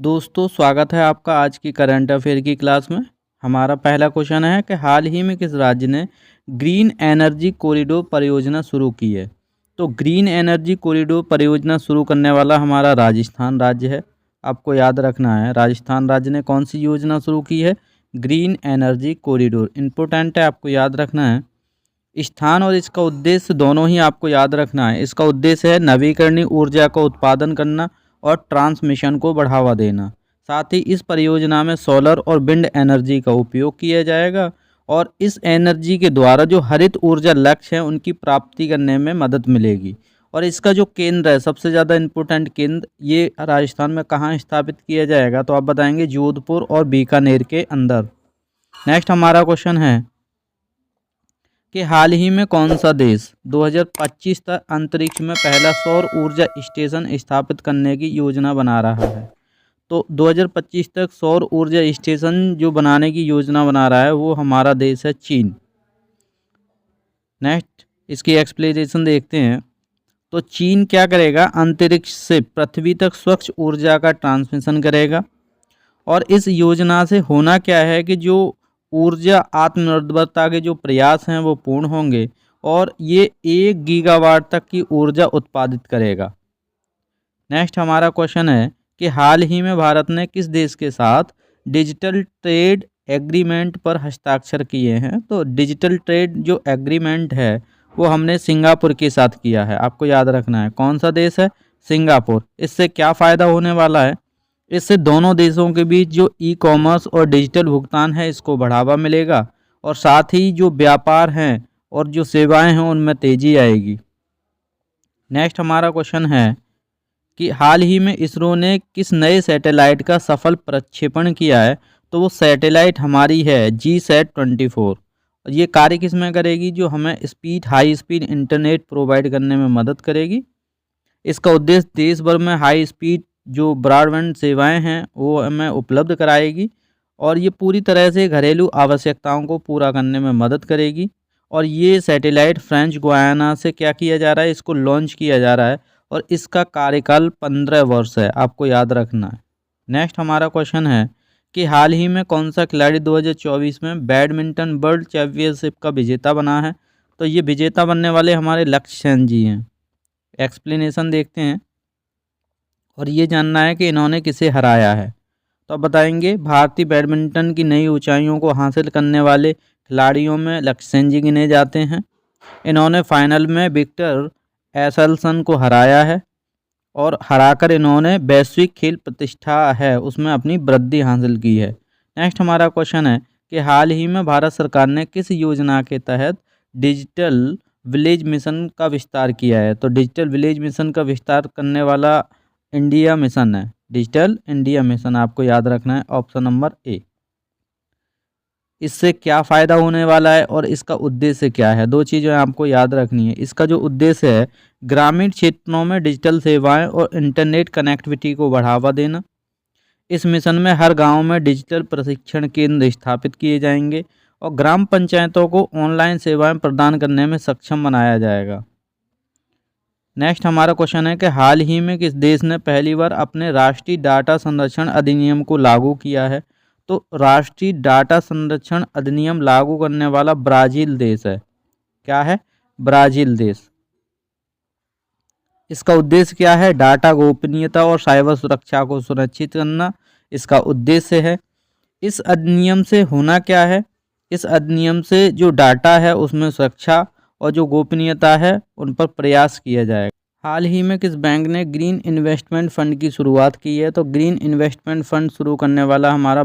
दोस्तों स्वागत है आपका आज की करंट अफेयर की क्लास में। हमारा पहला क्वेश्चन है कि हाल ही में किस राज्य ने ग्रीन एनर्जी कॉरिडोर परियोजना शुरू की है। तो ग्रीन एनर्जी कॉरिडोर परियोजना शुरू करने वाला हमारा राजस्थान राज्य है। आपको याद रखना है राजस्थान राज्य ने कौन सी योजना शुरू की है, ग्रीन एनर्जी कॉरिडोर। इम्पोर्टेंट है, आपको याद रखना है। स्थान और इसका उद्देश्य दोनों ही आपको याद रखना है। इसका उद्देश्य है नवीकरणीय ऊर्जा का उत्पादन करना और ट्रांसमिशन को बढ़ावा देना। साथ ही इस परियोजना में सोलर और विंड एनर्जी का उपयोग किया जाएगा और इस एनर्जी के द्वारा जो हरित ऊर्जा लक्ष्य हैं उनकी प्राप्ति करने में मदद मिलेगी। और इसका जो केंद्र है, सबसे ज़्यादा इम्पोर्टेंट केंद्र, ये राजस्थान में कहाँ स्थापित किया जाएगा, तो आप बताएंगे जोधपुर और बीकानेर के अंदर। नेक्स्ट हमारा क्वेश्चन है कि हाल ही में कौन सा देश 2025 तक अंतरिक्ष में पहला सौर ऊर्जा स्टेशन स्थापित करने की योजना बना रहा है। तो 2025 तक सौर ऊर्जा स्टेशन जो बनाने की योजना बना रहा है वो हमारा देश है चीन। नेक्स्ट इसकी एक्सप्लेनेशन देखते हैं। तो चीन क्या करेगा, अंतरिक्ष से पृथ्वी तक स्वच्छ ऊर्जा का ट्रांसमिशन करेगा। और इस योजना से होना क्या है कि जो ऊर्जा आत्मनिर्भरता के जो प्रयास हैं वो पूर्ण होंगे और ये 1 गीगावाट तक की ऊर्जा उत्पादित करेगा। नेक्स्ट हमारा क्वेश्चन है कि हाल ही में भारत ने किस देश के साथ डिजिटल ट्रेड एग्रीमेंट पर हस्ताक्षर किए हैं। तो डिजिटल ट्रेड जो एग्रीमेंट है वो हमने सिंगापुर के साथ किया है। आपको याद रखना है कौन सा देश है, सिंगापुर। इससे क्या फ़ायदा होने वाला है, इससे दोनों देशों के बीच जो ई कॉमर्स और डिजिटल भुगतान है इसको बढ़ावा मिलेगा और साथ ही जो व्यापार हैं और जो सेवाएं हैं उनमें तेज़ी आएगी। नेक्स्ट हमारा क्वेश्चन है कि हाल ही में इसरो ने किस नए सैटेलाइट का सफल प्रक्षेपण किया है। तो वो सैटेलाइट हमारी है GSAT-24। ये कार्य किस में करेगी, जो हमें हाई स्पीड इंटरनेट प्रोवाइड करने में मदद करेगी। इसका उद्देश्य देश भर में हाई स्पीड जो ब्रॉडबैंड सेवाएं हैं वो हमें उपलब्ध कराएगी और ये पूरी तरह से घरेलू आवश्यकताओं को पूरा करने में मदद करेगी। और ये सैटेलाइट फ्रेंच गुयाना से क्या किया जा रहा है, इसको लॉन्च किया जा रहा है और इसका कार्यकाल 15 वर्ष है। आपको याद रखना है। नेक्स्ट हमारा क्वेश्चन है कि हाल ही में कौन सा खिलाड़ी 2024 में बैडमिंटन वर्ल्ड चैंपियनशिप का विजेता बना है। तो ये विजेता बनने वाले हमारे लक्ष्य सेन जी हैं। एक्सप्लेनेशन देखते हैं और ये जानना है कि इन्होंने किसे हराया है। तो आप बताएंगे भारतीय बैडमिंटन की नई ऊंचाइयों को हासिल करने वाले खिलाड़ियों में लक्ष्य सेन जी गिने जाते हैं। इन्होंने फाइनल में विक्टर एसलसन को हराया है और हराकर इन्होंने वैश्विक खेल प्रतिष्ठा है उसमें अपनी वृद्धि हासिल की है। नेक्स्ट हमारा क्वेश्चन है कि हाल ही में भारत सरकार ने किस योजना के तहत डिजिटल विलेज मिशन का विस्तार किया है। तो डिजिटल विलेज मिशन का विस्तार करने वाला इंडिया मिशन है, डिजिटल इंडिया मिशन। आपको याद रखना है ऑप्शन नंबर ए। इससे क्या फ़ायदा होने वाला है और इसका उद्देश्य क्या है, दो चीज़ें आपको याद रखनी है। इसका जो उद्देश्य है ग्रामीण क्षेत्रों में डिजिटल सेवाएं और इंटरनेट कनेक्टिविटी को बढ़ावा देना। इस मिशन में हर गांव में डिजिटल प्रशिक्षण केंद्र स्थापित किए जाएंगे और ग्राम पंचायतों को ऑनलाइन सेवाएं प्रदान करने में सक्षम बनाया जाएगा। नेक्स्ट हमारा क्वेश्चन है कि हाल ही में किस देश ने पहली बार अपने राष्ट्रीय डाटा संरक्षण अधिनियम को लागू किया है। तो राष्ट्रीय डाटा संरक्षण अधिनियम लागू करने वाला ब्राज़ील देश है। क्या है, ब्राज़ील देश। इसका उद्देश्य क्या है, डाटा गोपनीयता और साइबर सुरक्षा को सुनिश्चित करना इसका उद्देश्य है। इस अधिनियम से होना क्या है, इस अधिनियम से जो डाटा है उसमें सुरक्षा और जो गोपनीयता है उन पर प्रयास किया जाएगा। हाल ही में किस बैंक ने ग्रीन इन्वेस्टमेंट फ़ंड की शुरुआत की है। तो ग्रीन इन्वेस्टमेंट फ़ंड शुरू करने वाला हमारा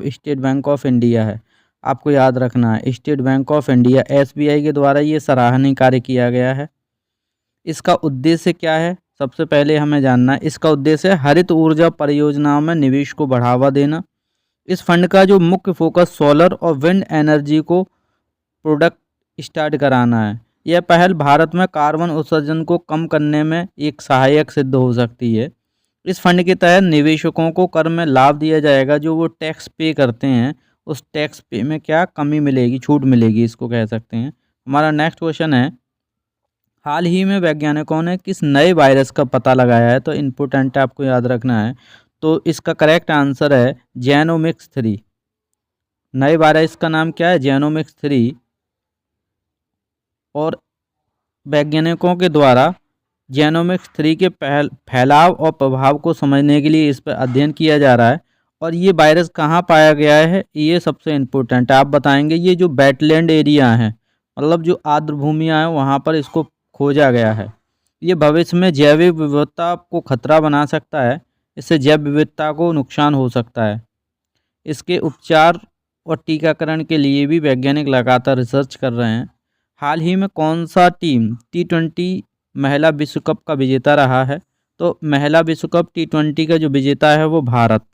स्टेट बैंक ऑफ इंडिया है। आपको याद रखना है state bank of India SBI के द्वारा ये सराहनीय कार्य किया गया है। इसका उद्देश्य क्या है, सबसे पहले हमें जानना है। इसका उद्देश्य है हरित ऊर्जा परियोजनाओं में निवेश को बढ़ावा देना। इस फंड का जो मुख्य फोकस सोलर और विंड एनर्जी को प्रोडक्ट स्टार्ट कराना है। यह पहल भारत में कार्बन उत्सर्जन को कम करने में एक सहायक सिद्ध हो सकती है। इस फंड के तहत निवेशकों को कर में लाभ दिया जाएगा, जो वो टैक्स पे करते हैं उस टैक्स पे में क्या कमी मिलेगी, छूट मिलेगी, इसको कह सकते हैं। हमारा नेक्स्ट क्वेश्चन है हाल ही में वैज्ञानिकों ने किस नए वायरस का पता लगाया है। तो इम्पोर्टेंट आपको याद रखना है। तो इसका करेक्ट आंसर है जेनोमिक्स 3। नए वायरस का नाम क्या है? जेनोमिक्स 3। और वैज्ञानिकों के द्वारा जेनोमिक्स 3 के फैलाव और प्रभाव को समझने के लिए इस पर अध्ययन किया जा रहा है। और ये वायरस कहाँ पाया गया है, ये सबसे इम्पोर्टेंट आप बताएंगे। ये जो वेटलैंड एरिया है, मतलब जो आर्द्र भूमियाँ हैं, वहाँ पर इसको खोजा गया है। ये भविष्य में जैव विविधता को खतरा बना सकता है, इससे जैव विविधता को नुकसान हो सकता है। इसके उपचार और टीकाकरण के लिए भी वैज्ञानिक लगातार रिसर्च कर रहे हैं। हाल ही में कौन सा टीम T20 महिला विश्व कप का विजेता रहा है? तो महिला विश्व कप T20 का जो विजेता है वो भारत